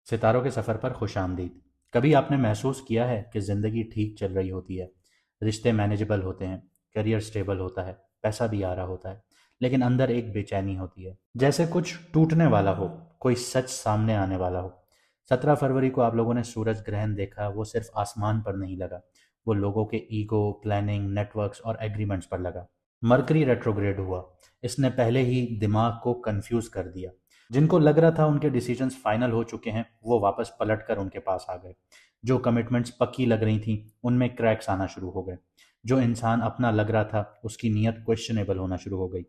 सितारों के सफ़र पर खुशामदीद। कभी आपने महसूस किया है कि ज़िंदगी ठीक चल रही होती है, रिश्ते मैनेजेबल होते हैं, करियर स्टेबल होता है, पैसा भी आ रहा होता है, लेकिन अंदर एक बेचैनी होती है, जैसे कुछ टूटने वाला हो, कोई सच सामने आने वाला हो। 17 फरवरी को आप लोगों ने सूरज ग्रहण देखा, वो सिर्फ आसमान पर नहीं लगा, वो लोगों के ईगो, प्लानिंग, नेटवर्क्स और एग्रीमेंट्स पर लगा। मरकरी रेट्रोग्रेड हुआ, इसने पहले ही दिमाग को कंफ्यूज कर दिया। जिनको लग रहा था उनके डिसीजंस फाइनल हो चुके हैं, वो वापस पलट कर उनके पास आ गए। जो कमिटमेंट्स पक्की लग रही थी, उनमें क्रैक्स आना शुरू हो गए। जो इंसान अपना लग रहा था, उसकी नीयत क्वेश्चनेबल होना शुरू हो गई।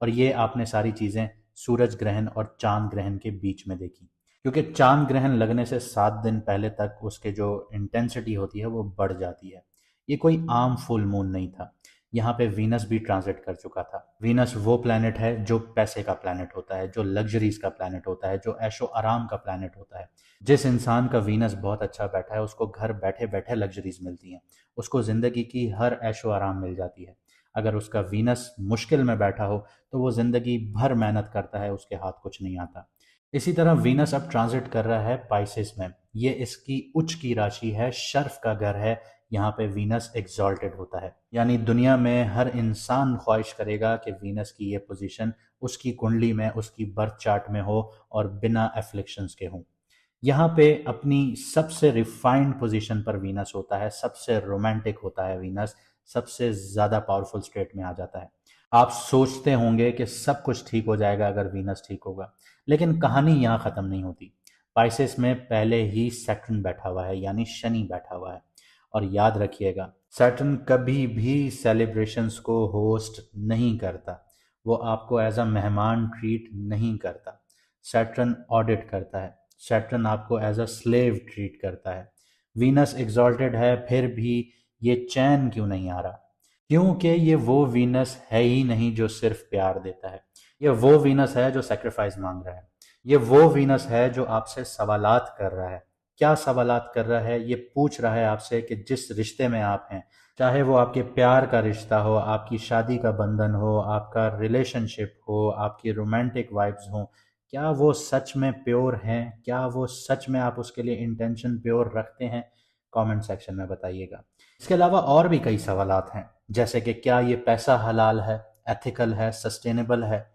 और ये आपने सारी चीज़ें सूरज ग्रहण और चांद ग्रहण के बीच में देखी। क्योंकि चांद ग्रहण लगने से 7 दिन पहले तक उसके जो इंटेंसिटी होती है वो बढ़ जाती है। ये कोई आम फुल मून नहीं था। यहाँ पे वीनस भी ट्रांजिट कर चुका था। वीनस वो प्लैनेट है जो पैसे का प्लैनेट होता है, जो लग्जरीज का प्लैनेट होता है, जो ऐशो आराम का प्लैनेट होता है। जिस इंसान का वीनस बहुत अच्छा बैठा है, उसको घर बैठे बैठे लग्जरीज मिलती हैं, उसको जिंदगी की हर ऐशो आराम मिल जाती है। अगर उसका वीनस मुश्किल में बैठा हो तो वो जिंदगी भर मेहनत करता है, उसके हाथ कुछ नहीं आता। इसी तरह वीनस अब ट्रांजिट कर रहा है पाइसेस में। ये इसकी उच्च की राशि है, शर्फ का घर है। यहाँ पे वीनस एग्जॉल्टेड होता है, यानी दुनिया में हर इंसान ख्वाहिश करेगा कि वीनस की ये पोजीशन उसकी कुंडली में, उसकी बर्थ चार्ट में हो और बिना एफ्लिक्शंस के हो। यहाँ पे अपनी सबसे रिफाइंड पोजीशन पर वीनस होता है, सबसे रोमांटिक होता है वीनस, सबसे ज़्यादा पावरफुल स्टेट में आ जाता है। आप सोचते होंगे कि सब कुछ ठीक हो जाएगा अगर वीनस ठीक होगा, लेकिन कहानी यहाँ ख़त्म नहीं होती। पाइसेस में पहले ही सैटर्न बैठा हुआ है, यानी शनि बैठा हुआ है। और याद रखिएगा, सैटर्न कभी भी सेलिब्रेशंस को होस्ट नहीं करता। वो आपको एज अ मेहमान ट्रीट नहीं करता। सैटर्न ऑडिट करता है। सैटर्न आपको एज अ स्लेव ट्रीट करता है। वीनस एग्जॉल्टेड है, फिर भी ये चैन क्यों नहीं आ रहा? क्योंकि ये वो वीनस है ही नहीं जो सिर्फ प्यार देता है। ये वो वीनस है जो सेक्रीफाइस मांग रहा है। ये वो वीनस है जो आपसे सवालात कर रहा है। क्या सवालात कर रहा है? ये पूछ रहा है आपसे कि जिस रिश्ते में आप हैं, चाहे वो आपके प्यार का रिश्ता हो, आपकी शादी का बंधन हो, आपका रिलेशनशिप हो, आपकी रोमांटिक वाइब्स हो, क्या वो सच में प्योर हैं? क्या वो सच में आप उसके लिए इंटेंशन प्योर रखते हैं? कमेंट सेक्शन में बताइएगा। इसके अलावा और भी कई सवालात हैं, जैसे कि क्या ये पैसा हलाल है, एथिकल है, सस्टेनेबल है?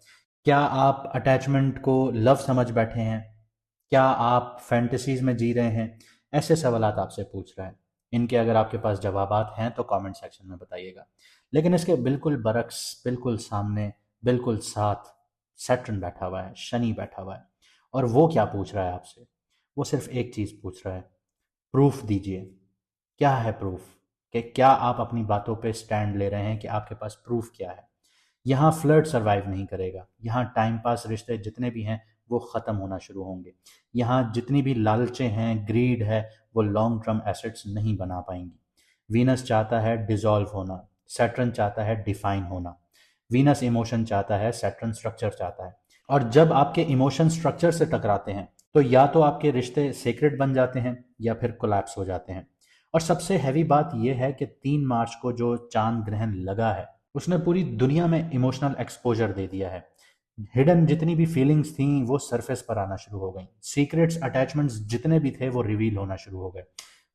क्या आप अटैचमेंट को लव समझ बैठे हैं? क्या आप फैंटेसीज में जी रहे हैं? ऐसे सवालात आपसे पूछ रहा है। इनके अगर आपके पास जवाबात हैं तो कमेंट सेक्शन में बताइएगा। लेकिन इसके बिल्कुल बरक्स, बिल्कुल सामने, बिल्कुल साथ सैटर्न बैठा हुआ है, शनि बैठा हुआ है। और वो क्या पूछ रहा है आपसे? वो सिर्फ एक चीज़ पूछ रहा है, प्रूफ दीजिए। क्या है प्रूफ? कि क्या आप अपनी बातों पे स्टैंड ले रहे हैं? कि आपके पास प्रूफ क्या है? यहाँ फ्लर्ट सर्वाइव नहीं करेगा। यहाँ टाइम पास रिश्ते जितने भी हैं वो ख़त्म होना शुरू होंगे। यहाँ जितनी भी लालचें हैं, ग्रीड है, वो लॉन्ग टर्म एसेट्स नहीं बना पाएंगी। वीनस चाहता है डिसॉल्व होना, सैटर्न चाहता है डिफाइन होना। वीनस इमोशन चाहता है, सैटर्न स्ट्रक्चर चाहता है। और जब आपके इमोशन स्ट्रक्चर से टकराते हैं तो या तो आपके रिश्ते सेक्रेट बन जाते हैं या फिर कोलैप्स हो जाते हैं। और सबसे हैवी बात यह है कि 3 मार्च को जो चांद ग्रहण लगा है, उसने पूरी दुनिया में इमोशनल एक्सपोजर दे दिया है। हिडन जितनी भी फीलिंग्स थी वो सरफेस पर आना शुरू हो गई। सीक्रेट्स, अटैचमेंट्स जितने भी थे वो रिवील होना शुरू हो गए।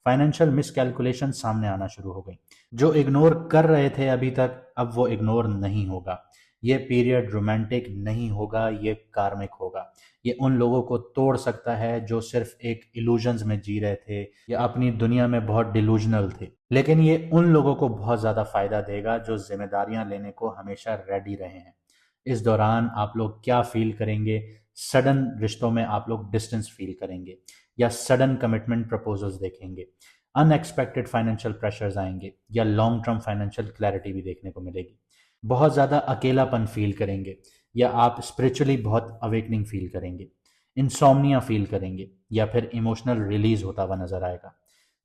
फाइनेंशियल मिसकैलकुलेशन सामने आना शुरू हो गई। जो इग्नोर कर रहे थे अभी तक, अब वो इग्नोर नहीं होगा। ये पीरियड रोमांटिक नहीं होगा, ये कार्मिक होगा। ये उन लोगों को तोड़ सकता है जो सिर्फ एक इल्यूजन्स में जी रहे थे या अपनी दुनिया में बहुत डिलूजनल थे। लेकिन ये उन लोगों को बहुत ज़्यादा फायदा देगा जो जिम्मेदारियां लेने को हमेशा रेडी रहे हैं। इस दौरान आप लोग क्या फील करेंगे? सडन रिश्तों में आप लोग डिस्टेंस फील करेंगे या सडन कमिटमेंट प्रपोजल्स देखेंगे? अनएक्सपेक्टेड फाइनेंशियल प्रेशर्स आएंगे या लॉन्ग टर्म फाइनेंशियल क्लैरिटी भी देखने को मिलेगी? बहुत ज़्यादा अकेलापन फील करेंगे या आप स्पिरिचुअली बहुत अवेकनिंग फील करेंगे? इंसोम्निया फील करेंगे या फिर इमोशनल रिलीज होता हुआ नजर आएगा?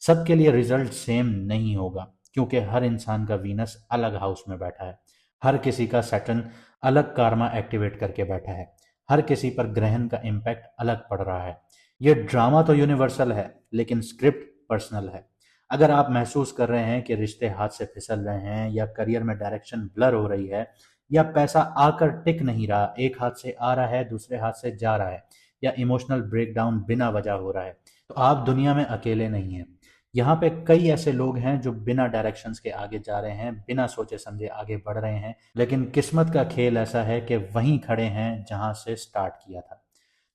सबके लिए रिजल्ट सेम नहीं होगा, क्योंकि हर इंसान का वीनस अलग हाउस में बैठा है। हर किसी का सैटर्न अलग कार्मा एक्टिवेट करके बैठा है। हर किसी पर ग्रहण का इम्पैक्ट अलग पड़ रहा है। यह ड्रामा तो यूनिवर्सल है, लेकिन स्क्रिप्ट पर्सनल है। अगर आप महसूस कर रहे हैं कि रिश्ते हाथ से फिसल रहे हैं या करियर में डायरेक्शन ब्लर हो रही है या पैसा आकर टिक नहीं रहा, एक हाथ से आ रहा है दूसरे हाथ से जा रहा है, या इमोशनल ब्रेकडाउन बिना वजह हो रहा है, तो आप दुनिया में अकेले नहीं हैं। यहाँ पे कई ऐसे लोग हैं जो बिना डायरेक्शंस के आगे जा रहे हैं, बिना सोचे समझे आगे बढ़ रहे हैं, लेकिन किस्मत का खेल ऐसा है कि वहीं खड़े हैं जहां से स्टार्ट किया था।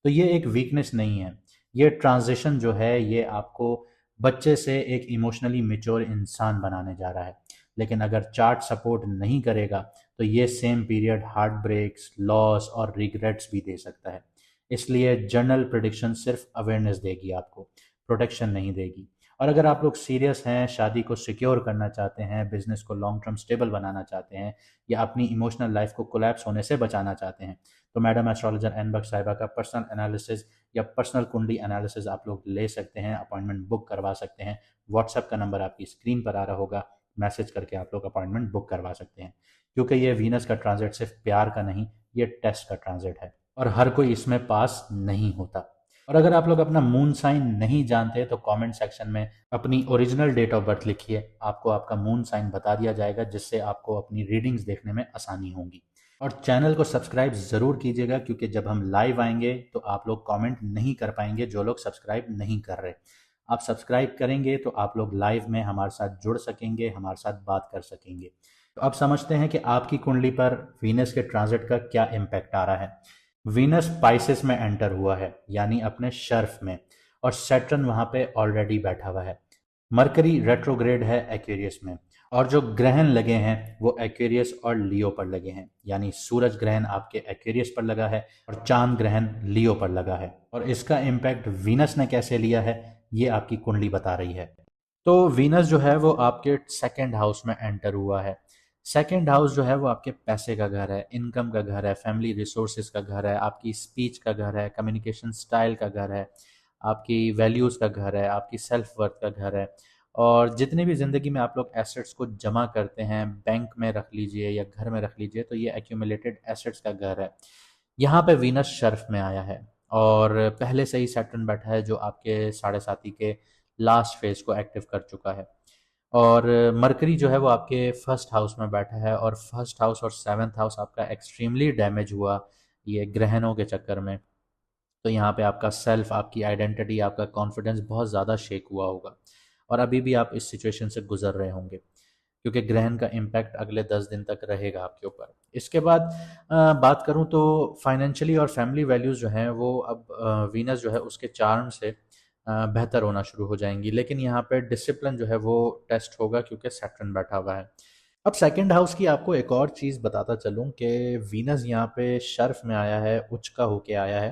तो ये एक वीकनेस नहीं है, ये ट्रांजिशन जो है ये आपको बच्चे से एक इमोशनली मेच्योर इंसान बनाने जा रहा है। लेकिन अगर चार्ट सपोर्ट नहीं करेगा तो ये same period heart breaks, loss और रिग्रेट्स भी दे सकता है। इसलिए जर्नल प्रिडिक्शन सिर्फ अवेयरनेस देगी आपको, प्रोटेक्शन नहीं देगी। और अगर आप लोग सीरियस हैं, शादी को सिक्योर करना चाहते हैं, बिजनेस को लॉन्ग टर्म स्टेबल बनाना चाहते हैं, या अपनी इमोशनल लाइफ को कोलैप्स होने से बचाना चाहते हैं, तो मैडम एस्ट्रोलॉजर एन बख्श साहिबा का पर्सनल एनालिसिस या पर्सनल कुंडली एनालिसिस आप लोग ले सकते हैं, अपॉइंटमेंट बुक करवा सकते हैं। व्हाट्सएप का नंबर आपकी स्क्रीन पर आ रहा होगा, मैसेज करके आप लोग अपॉइंटमेंट बुक करवा सकते हैं। क्योंकि ये वीनस का ट्रांजिट सिर्फ प्यार का नहीं, ये टेस्ट का ट्रांजिट है और हर कोई इसमें पास नहीं होता। और अगर आप लोग अपना मून साइन नहीं जानते तो कमेंट सेक्शन में अपनी ओरिजिनल डेट ऑफ बर्थ लिखिए, आपको आपका मून साइन बता दिया जाएगा, जिससे आपको अपनी रीडिंग्स देखने में आसानी होगी। और चैनल को सब्सक्राइब ज़रूर कीजिएगा, क्योंकि जब हम लाइव आएंगे तो आप लोग कमेंट नहीं कर पाएंगे जो लोग सब्सक्राइब नहीं कर रहे। आप सब्सक्राइब करेंगे तो आप लोग लाइव में हमारे साथ जुड़ सकेंगे, हमारे साथ बात कर सकेंगे। तो अब समझते हैं कि आपकी कुंडली पर वीनस के ट्रांजिट का क्या इम्पैक्ट आ रहा है। वीनस स्पाइसेस में एंटर हुआ है, यानी अपने शर्फ में, और सैटर्न वहां पे ऑलरेडी बैठा हुआ है। मरकरी रेट्रोग्रेड है एक्वेरियस में, और जो ग्रहण लगे हैं वो एक्वेरियस और लियो पर लगे हैं, यानी सूरज ग्रहण आपके एक्वेरियस पर लगा है और चांद ग्रहण लियो पर लगा है। और इसका इम्पैक्ट वीनस ने कैसे लिया है ये आपकी कुंडली बता रही है। तो वीनस जो है वो आपके सेकंड हाउस में एंटर हुआ है। सेकंड हाउस जो है वो आपके पैसे का घर है, इनकम का घर है, फैमिली रिसोर्सेज का घर है, आपकी स्पीच का घर है, कम्युनिकेशन स्टाइल का घर है, आपकी वैल्यूज़ का घर है, आपकी सेल्फ वर्थ का घर है। और जितने भी ज़िंदगी में आप लोग एसेट्स को जमा करते हैं, बैंक में रख लीजिए या घर में रख लीजिए, तो ये एक्यूमुलेटेड एसेट्स का घर है। यहाँ पे वीनस शर्फ में आया है और पहले से ही सैटर्न बैठा है जो आपके साढ़े साथी के लास्ट फेज को एक्टिव कर चुका है। और मरकरी जो है वो आपके फर्स्ट हाउस में बैठा है, और फर्स्ट हाउस और सेवन्थ हाउस आपका एक्सट्रीमली डैमेज हुआ ये ग्रहणों के चक्कर में। तो यहाँ पे आपका सेल्फ, आपकी आइडेंटिटी, आपका कॉन्फिडेंस बहुत ज़्यादा शेक हुआ होगा, और अभी भी आप इस सिचुएशन से गुजर रहे होंगे, क्योंकि ग्रहण का इम्पैक्ट अगले 10 दिन तक रहेगा आपके ऊपर। इसके बाद बात करूँ तो फाइनेंशियली और फैमिली वैल्यूज़ जो हैं वो अब वीनस जो है उसके चार्म से बेहतर होना शुरू हो जाएंगी। लेकिन यहाँ पे डिसिप्लिन जो है वो टेस्ट होगा, क्योंकि सैटर्न बैठा हुआ है। अब सेकंड हाउस की आपको एक और चीज़ बताता चलूँ कि वीनस यहाँ पे शर्फ में आया है, उच्च का होके आया है,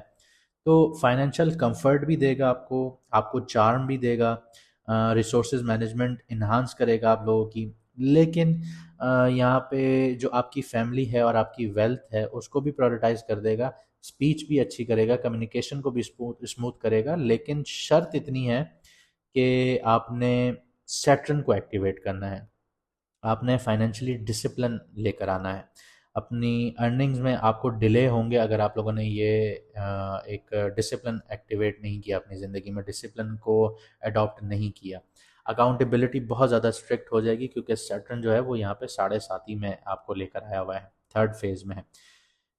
तो फाइनेंशियल कंफर्ट भी देगा आपको, आपको चार्म भी देगा, रिसोर्सेज मैनेजमेंट इन्हांस करेगा आप लोगों की। लेकिन यहाँ पे जो आपकी फैमिली है और आपकी वेल्थ है उसको भी प्रायोरिटाइज कर देगा, स्पीच भी अच्छी करेगा, कम्युनिकेशन को भी स्मूथ करेगा। लेकिन शर्त इतनी है कि आपने सैटर्न को एक्टिवेट करना है, आपने फाइनेंशियली डिसिप्लिन लेकर आना है। अपनी अर्निंग्स में आपको डिले होंगे अगर आप लोगों ने ये एक डिसिप्लिन एक्टिवेट नहीं किया, अपनी ज़िंदगी में डिसिप्लिन को अडॉप्ट नहीं किया। अकाउंटेबिलिटी बहुत ज़्यादा स्ट्रिक्ट हो जाएगी, क्योंकि सैटर्न जो है वो यहाँ पे साढ़े साथी में आपको लेकर आया हुआ है, थर्ड फेज में है।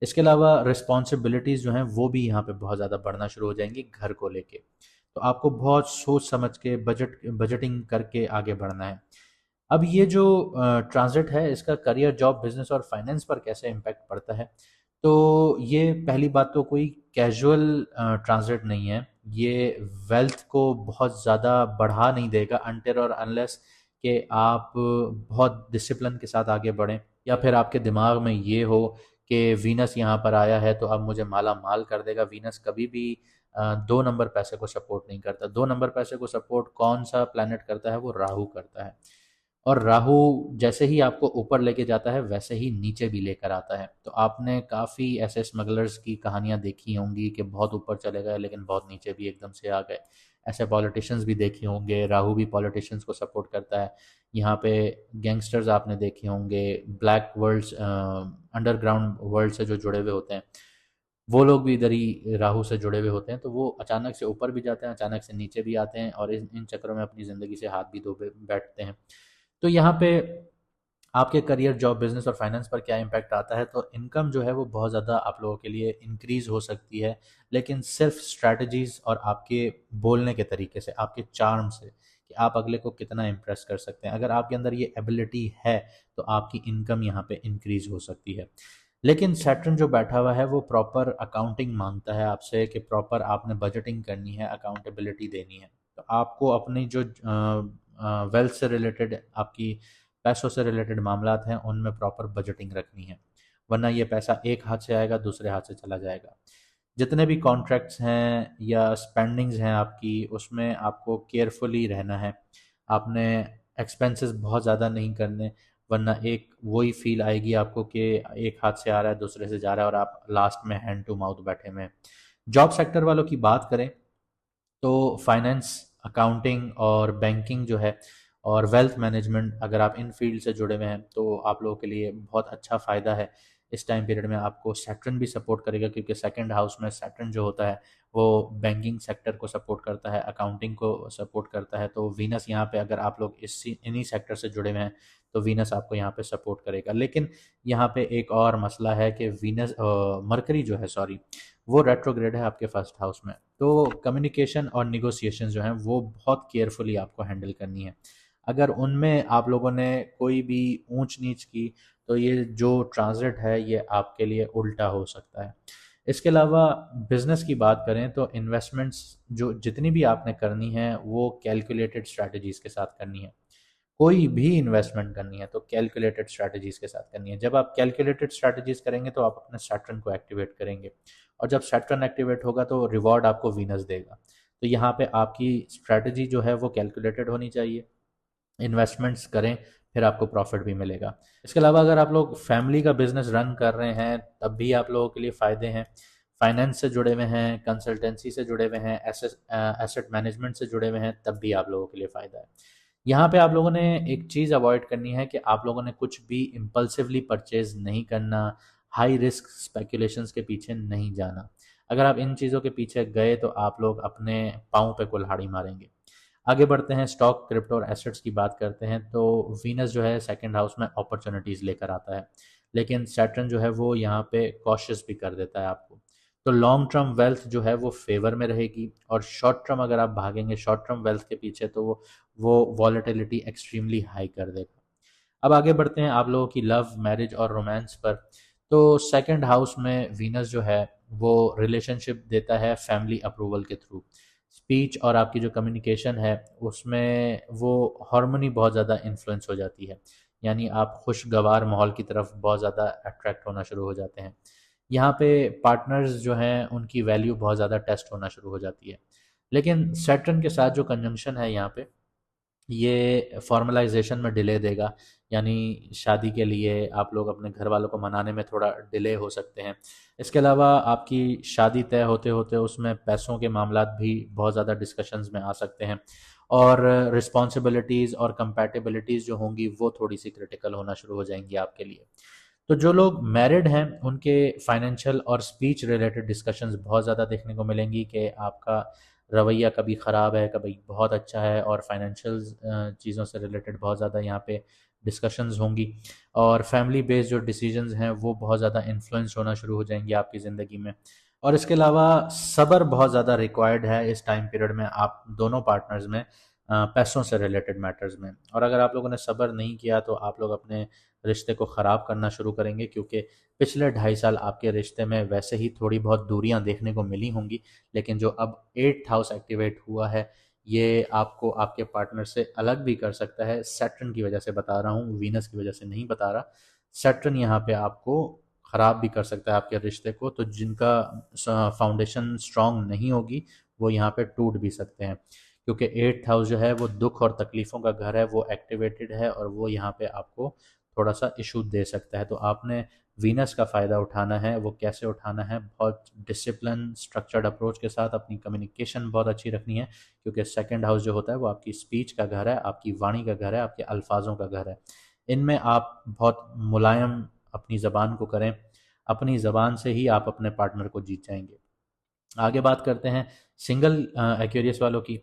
इसके अलावा रिस्पॉन्सिबिलिटीज़ जो हैं वो भी यहाँ पे बहुत ज़्यादा बढ़ना शुरू हो जाएंगी घर को लेके। तो आपको बहुत सोच समझ के बजटिंग करके आगे बढ़ना है। अब ये जो ट्रांजिट है इसका करियर, जॉब, बिजनेस और फाइनेंस पर कैसे इम्पैक्ट पड़ता है, तो ये पहली बात तो कोई कैजुअल ट्रांजिट नहीं है। ये वेल्थ को बहुत ज़्यादा बढ़ा नहीं देगा अनटिल और अनलेस कि आप बहुत डिसिप्लिन के साथ आगे बढ़ें, या फिर आपके दिमाग में ये हो कि वीनस यहाँ पर आया है तो अब मुझे माला माल कर देगा। वीनस कभी भी 2 नंबर पैसे को सपोर्ट नहीं करता। 2 नंबर पैसे को सपोर्ट कौन सा प्लैनेट करता है? वो राहु करता है। और राहु जैसे ही आपको ऊपर लेके जाता है वैसे ही नीचे भी लेकर आता है। तो आपने काफ़ी ऐसे स्मगलर्स की कहानियाँ देखी होंगी कि बहुत ऊपर चले गए लेकिन बहुत नीचे भी एकदम से आ गए। ऐसे पॉलिटिशियंस भी देखे होंगे, राहु भी पॉलिटिशियंस को सपोर्ट करता है। यहाँ पे गैंगस्टर्स आपने देखे होंगे, ब्लैक वर्ल्ड्स, अंडरग्राउंड वर्ल्ड से जो जुड़े हुए होते हैं, वो लोग भी इधर ही राहु से जुड़े हुए होते हैं। तो वो अचानक से ऊपर भी जाते हैं, अचानक से नीचे भी आते हैं, और इन इन चक्करों में अपनी ज़िंदगी से हाथ भी धो बैठते हैं। तो यहाँ पे आपके करियर, जॉब, बिजनेस और फाइनेंस पर क्या इम्पैक्ट आता है, तो इनकम जो है वो बहुत ज़्यादा आप लोगों के लिए इंक्रीज हो सकती है, लेकिन सिर्फ स्ट्रैटेजीज और आपके बोलने के तरीके से, आपके चार्म से, कि आप अगले को कितना इम्प्रेस कर सकते हैं। अगर आपके अंदर ये एबिलिटी है तो आपकी इनकम यहाँ पे इंक्रीज हो सकती है। लेकिन सैटर्न जो बैठा हुआ है वो प्रॉपर अकाउंटिंग मांगता है आपसे, कि प्रॉपर आपने बजटिंग करनी है, अकाउंटेबिलिटी देनी है। तो आपको अपनी जो वेल्थ से रिलेटेड, आपकी पैसों से रिलेटेड मामलात हैं, उनमें प्रॉपर बजटिंग रखनी है, वरना ये पैसा एक हाथ से आएगा दूसरे हाथ से चला जाएगा। जितने भी कॉन्ट्रैक्ट्स हैं या स्पेंडिंग्स हैं आपकी, उसमें आपको केयरफुली रहना है। आपने एक्सपेंसेस बहुत ज़्यादा नहीं करने, वरना एक वही फील आएगी आपको कि एक हाथ से आ रहा है दूसरे से जा रहा है और आप लास्ट में हैंड टू माउथ बैठे हुए हैं। जॉब सेक्टर वालों की बात करें तो फाइनेंस, अकाउंटिंग और बैंकिंग जो है, और वेल्थ मैनेजमेंट, अगर आप इन फील्ड से जुड़े हुए हैं तो आप लोगों के लिए बहुत अच्छा फ़ायदा है। इस टाइम पीरियड में आपको सैटर्न भी सपोर्ट करेगा, क्योंकि सेकंड हाउस में सैटर्न जो होता है वो बैंकिंग सेक्टर को सपोर्ट करता है, अकाउंटिंग को सपोर्ट करता है। तो वीनस यहाँ पे, अगर आप लोग इन्हीं सेक्टर से जुड़े हुए हैं तो वीनस आपको यहाँ पे सपोर्ट करेगा। लेकिन यहाँ पे एक और मसला है कि वीनस, मरकरी जो है, सॉरी, वो रेट्रोग्रेड है आपके फर्स्ट हाउस में। तो कम्युनिकेशन और निगोशिएशन जो हैं वो बहुत केयरफुली आपको हैंडल करनी है। अगर उनमें आप लोगों ने कोई भी ऊंच नीच की, तो ये जो ट्रांजिट है ये आपके लिए उल्टा हो सकता है। इसके अलावा बिजनेस की बात करें तो इन्वेस्टमेंट्स जो जितनी भी आपने करनी है वो कैलकुलेटेड स्ट्रैटेजीज के साथ करनी है। कोई भी इन्वेस्टमेंट करनी है तो कैलकुलेटेड स्ट्रैटेजीज के साथ करनी है। जब आप कैलकुलेटेड स्ट्रैटेजीज करेंगे तो आप अपने सैटर्न को एक्टिवेट करेंगे, और जब सैटर्न एक्टिवेट होगा तो रिवॉर्ड आपको वीनस देगा। तो यहाँ पे आपकी स्ट्रैटेजी जो है वो कैलकुलेटेड होनी चाहिए। इन्वेस्टमेंट्स करें, फिर आपको प्रॉफिट भी मिलेगा। इसके अलावा अगर आप लोग फैमिली का बिजनेस रन कर रहे हैं तब भी आप लोगों के लिए फ़ायदे हैं। फाइनेंस से जुड़े हुए हैं, कंसल्टेंसी से जुड़े हुए हैं, एसेट मैनेजमेंट से जुड़े हुए हैं, तब भी आप लोगों के लिए फ़ायदा है। यहाँ पे आप लोगों ने एक चीज़ अवॉइड करनी है कि आप लोगों ने कुछ भी इम्पल्सिवली परचेज नहीं करना, हाई रिस्क स्पेकुलेशंस के पीछे नहीं जाना। अगर आप इन चीज़ों के पीछे गए तो आप लोग अपने पाँव पे कुल्हाड़ी मारेंगे। आगे बढ़ते हैं, स्टॉक, क्रिप्टो और एसेट्स की बात करते हैं। तो वीनस जो है सेकंड हाउस में अपॉर्चुनिटीज़ लेकर आता है, लेकिन सैटर्न जो है वो यहाँ पे कॉशियस भी कर देता है आपको। तो लॉन्ग टर्म वेल्थ जो है वो फेवर में रहेगी, और शॉर्ट टर्म अगर आप भागेंगे शॉर्ट टर्म वेल्थ के पीछे तो वो वॉलेटिलिटी एक्सट्रीमली हाई कर देगा। अब आगे बढ़ते हैं आप लोगों की लव, मैरिज और रोमांस पर। तो सेकंड हाउस में वीनस जो है वो रिलेशनशिप देता है फैमिली अप्रूवल के थ्रू। स्पीच और आपकी जो कम्युनिकेशन है उसमें वो हार्मनी बहुत ज़्यादा इन्फ्लुएंस हो जाती है, यानी आप खुशगवार माहौल की तरफ बहुत ज़्यादा अट्रैक्ट होना शुरू हो जाते हैं। यहाँ पे पार्टनर्स जो हैं उनकी वैल्यू बहुत ज़्यादा टेस्ट होना शुरू हो जाती है। लेकिन सैटर्न के साथ जो कंजंक्शन है यहाँ पे, ये फॉर्मलाइजेशन में डिले देगा, यानी शादी के लिए आप लोग अपने घर वालों को मनाने में थोड़ा डिले हो सकते हैं। इसके अलावा आपकी शादी तय होते होते उसमें पैसों के मामलात भी बहुत ज़्यादा डिस्कशंस में आ सकते हैं, और रिस्पॉन्सिबिलिटीज़ और कंपैटिबिलिटीज़ जो होंगी वो थोड़ी सी क्रिटिकल होना शुरू हो जाएंगी आपके लिए। तो जो लोग मैरिड हैं उनके फाइनेंशियल और स्पीच रिलेटेड डिस्कशंस बहुत ज़्यादा देखने को मिलेंगी, कि आपका रवैया कभी ख़राब है कभी बहुत अच्छा है, और फाइनेंशियल चीज़ों से रिलेटेड बहुत ज़्यादा यहाँ पे डिस्कशंस होंगी। और फैमिली बेस्ड जो डिसीजंस हैं वो बहुत ज़्यादा इन्फ्लुएंस होना शुरू हो जाएंगे आपकी ज़िंदगी में। और इसके अलावा सब्र बहुत ज़्यादा रिक्वायर्ड है इस टाइम पीरियड में, आप दोनों पार्टनर्स में, पैसों से रिलेटेड मैटर्स में। और अगर आप लोगों ने सब्र नहीं किया तो आप लोग अपने रिश्ते को ख़राब करना शुरू करेंगे, क्योंकि पिछले 2.5 साल आपके रिश्ते में वैसे ही थोड़ी बहुत दूरियां देखने को मिली होंगी, लेकिन जो अब 8th हाउस एक्टिवेट हुआ है ये आपको आपके पार्टनर से अलग भी कर सकता है। सैटर्न की वजह से बता रहा हूँ, वीनस की वजह से नहीं बता रहा। सैटर्न यहाँ पे आपको ख़राब भी कर सकता है आपके रिश्ते को, तो जिनका फाउंडेशन स्ट्रांग नहीं होगी वो यहाँ पे टूट भी सकते हैं, क्योंकि 8th हाउस जो है वो दुख और तकलीफ़ों का घर है, वो एक्टिवेटेड है, और वो यहाँ पे आपको थोड़ा सा इशू दे सकता है। तो आपने वीनस का फ़ायदा उठाना है। वो कैसे उठाना है? बहुत डिसिप्लिन, स्ट्रक्चर्ड अप्रोच के साथ अपनी कम्युनिकेशन बहुत अच्छी रखनी है, क्योंकि सेकंड हाउस जो होता है वो आपकी स्पीच का घर है, आपकी वाणी का घर है, आपके अल्फाजों का घर है। इनमें आप बहुत मुलायम अपनी ज़बान को करें, अपनी ज़बान से ही आप अपने पार्टनर को जीत जाएंगे। आगे बात करते हैं सिंगल एक्वेरियस वालों की।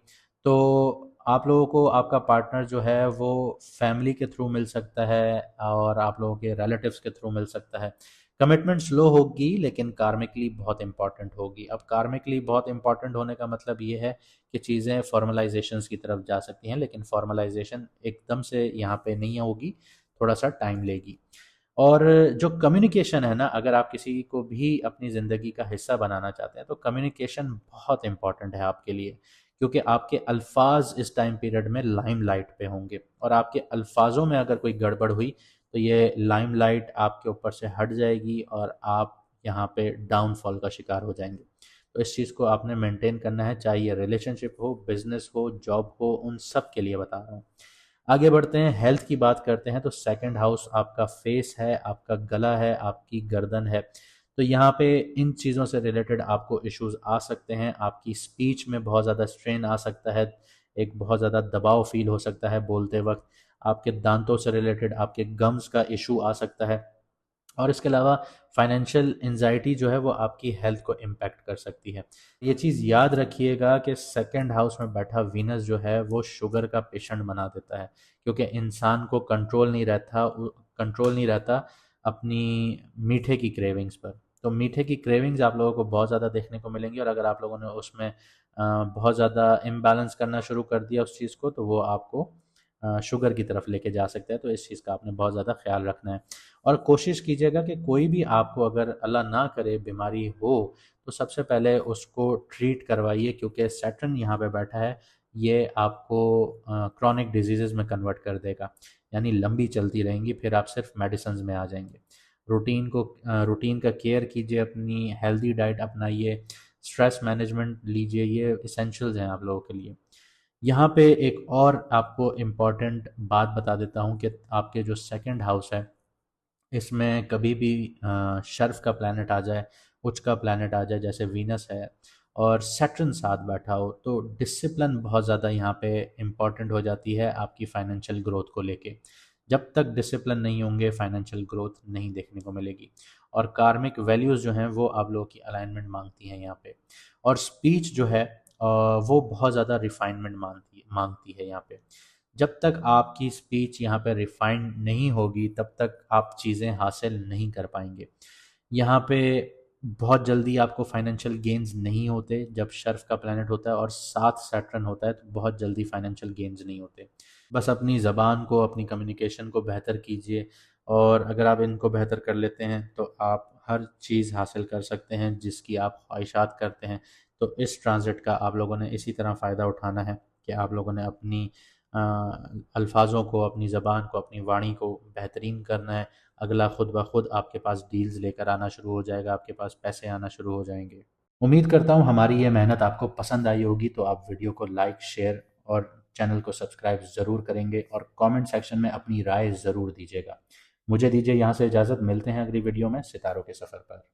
तो आप लोगों को आपका पार्टनर जो है वो फैमिली के थ्रू मिल सकता है और आप लोगों के रिलेटिव्स के थ्रू मिल सकता है। कमिटमेंट स्लो होगी लेकिन कार्मिकली बहुत इंपॉर्टेंट होगी। अब कार्मिकली बहुत इंपॉर्टेंट होने का मतलब ये है कि चीज़ें फॉर्मलाइजेशंस की तरफ जा सकती हैं, लेकिन फॉर्मलाइजेशन एकदम से यहाँ पे नहीं होगी, थोड़ा सा टाइम लेगी। और जो कम्युनिकेशन है ना, अगर आप किसी को भी अपनी ज़िंदगी का हिस्सा बनाना चाहते हैं तो कम्युनिकेशन बहुत इंपॉर्टेंट है आपके लिए, क्योंकि आपके अल्फाज इस टाइम पीरियड में लाइमलाइट पे होंगे और आपके अल्फाजों में अगर कोई गड़बड़ हुई तो ये लाइमलाइट आपके ऊपर से हट जाएगी और आप यहाँ पे डाउनफॉल का शिकार हो जाएंगे। तो इस चीज़ को आपने मेंटेन करना है, चाहे ये रिलेशनशिप हो, बिजनेस हो, जॉब हो, उन सब के लिए बता रहा हूँ। आगे बढ़ते हैं, हेल्थ की बात करते हैं। तो सेकंड हाउस आपका फेस है, आपका गला है, आपकी गर्दन है। तो यहाँ पे इन चीज़ों से रिलेटेड आपको इश्यूज आ सकते हैं। आपकी स्पीच में बहुत ज़्यादा स्ट्रेन आ सकता है, एक बहुत ज़्यादा दबाव फील हो सकता है बोलते वक्त। आपके दांतों से रिलेटेड आपके गम्स का इशू आ सकता है। और इसके अलावा फाइनेंशियल एंजाइटी जो है वो आपकी हेल्थ को इम्पैक्ट कर सकती है। ये चीज़ याद रखिएगा कि सेकंड हाउस में बैठा वीनस जो है वो शुगर का पेशेंट बना देता है, क्योंकि इंसान को कंट्रोल नहीं रहता अपनी मीठे की क्रेविंग्स पर। तो मीठे की क्रेविंग्स आप लोगों को बहुत ज़्यादा देखने को मिलेंगी, और अगर आप लोगों ने उसमें बहुत ज़्यादा इम्बैलेंस करना शुरू कर दिया उस चीज़ को, तो वो आपको शुगर की तरफ लेके जा सकता है। तो इस चीज़ का आपने बहुत ज़्यादा ख्याल रखना है। और कोशिश कीजिएगा कि कोई भी आपको अगर अल्लाह ना करे बीमारी हो तो सबसे पहले उसको ट्रीट करवाइए, क्योंकि सैटर्न यहाँ पे बैठा है, ये आपको क्रॉनिक डिजीज़ में कन्वर्ट कर देगा, यानी लंबी चलती रहेंगी, फिर आप सिर्फ मेडिसिन में आ जाएंगे। रूटीन का केयर कीजिए, अपनी हेल्दी डाइट अपनाइए, स्ट्रेस मैनेजमेंट लीजिए, ये इसेंशियल्स हैं आप लोगों के लिए। यहाँ पे एक और आपको इम्पॉर्टेंट बात बता देता हूँ कि आपके जो सेकंड हाउस है इसमें कभी भी शर्फ का प्लैनेट आ जाए, उच का प्लैनेट आ जाए, जैसे वीनस है और सैटर्न साथ बैठा हो, तो डिसिप्लिन बहुत ज़्यादा यहाँ पे इम्पॉर्टेंट हो जाती है आपकी फाइनेंशियल ग्रोथ को लेके। जब तक डिसिप्लिन नहीं होंगे फाइनेंशियल ग्रोथ नहीं देखने को मिलेगी। और कार्मिक वैल्यूज़ जो हैं वो आप लोगों की अलाइनमेंट मांगती हैं यहाँ पे। और स्पीच जो है वो बहुत ज़्यादा रिफाइनमेंट मांगती मांगती है यहाँ पे। जब तक आपकी स्पीच यहाँ पे रिफाइंड नहीं होगी तब तक आप चीज़ें हासिल नहीं कर पाएंगे। यहाँ पे बहुत जल्दी आपको फाइनेंशियल गेन्स नहीं होते जब शर्फ का प्लैनेट होता है और साथ सैटर्न होता है, तो बहुत जल्दी फाइनेंशियल गेन्स नहीं होते। बस अपनी ज़बान को, अपनी कम्युनिकेशन को बेहतर कीजिए, और अगर आप इनको बेहतर कर लेते हैं तो आप हर चीज़ हासिल कर सकते हैं जिसकी आप ख्वाहिशात करते हैं। तो इस ट्रांजिट का आप लोगों ने इसी तरह फ़ायदा उठाना है कि आप लोगों ने अपनी अल्फाज़ों को, अपनी ज़बान को, अपनी वाणी को बेहतरीन करना है। अगला खुद ब खुद आपके पास डील्स लेकर आना शुरू हो जाएगा, आपके पास पैसे आना शुरू हो जाएंगे। उम्मीद करता हूँ हमारी ये मेहनत आपको पसंद आई होगी, तो आप वीडियो को लाइक, शेयर और चैनल को सब्सक्राइब ज़रूर करेंगे, और कमेंट सेक्शन में अपनी राय ज़रूर दीजिएगा। मुझे दीजिए यहाँ से इजाज़त, मिलते हैं अगली वीडियो में सितारों के सफ़र पर।